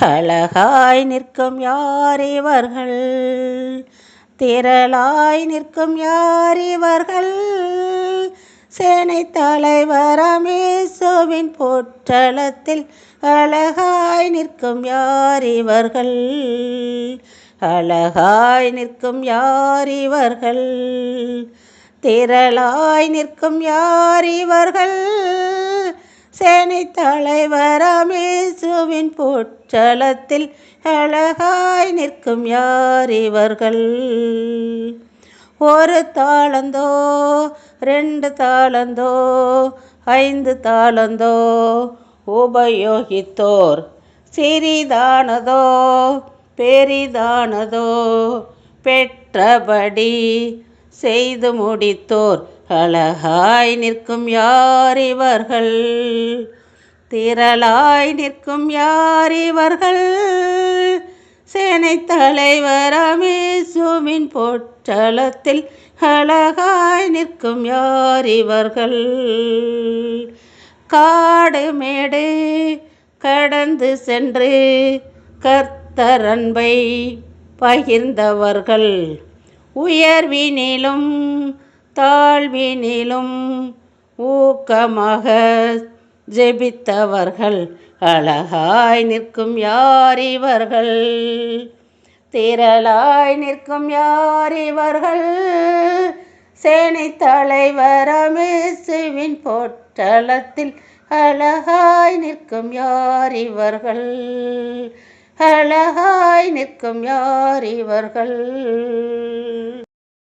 அழகாய் நிற்கும் யார் இவர்கள்? திரளாய் நிற்கும் யார் இவர்கள்? சேனை தலைவராம் இயேசுவின் பொற்றலத்தில் அழகாய் நிற்கும் யார் இவர்கள்? அழகாய் நிற்கும் யார் இவர்கள்? திரளாய் நிற்கும் யார் இவர்கள்? சேனை தலைவராம் இயேசுவின் பொற்றலத்தில் அழகாய் நிற்கும் யார் இவர்கள்? ஒரு தாளந்தோ 2 தாளந்தோ 5 தாளந்தோ உபயோகித்தோர் சிறிதானதோ பெரிதானதோ பெற்றபடி செய்து முடித்தோர் அழகாய் நிற்கும் யார் இவர்கள்? திரளாய் நிற்கும் யார் இவர்கள்? சேனை தலைவராம் இயேசுவின் பொற்றலத்தில் அழகாய் நிற்கும் யார் இவர்கள்? காடு மேடு கடந்து சென்று கர்த்தர் அன்பை பகிர்ந்தவர்கள், உயர்வினிலும் தாழ்வினிலும் ஊக்கமாக ஜெபித்தவர்கள் அழகாய் நிற்கும் யார் இவர்கள்? திரளாய் நிற்கும் யார் இவர்கள்? சேனை தலைவராம் இயேசுவின் பொற்றலத்தில் அழகாய் நிற்கும் யார் இவர்கள்? அழகாய் நிற்கும் யார் இவர்கள்?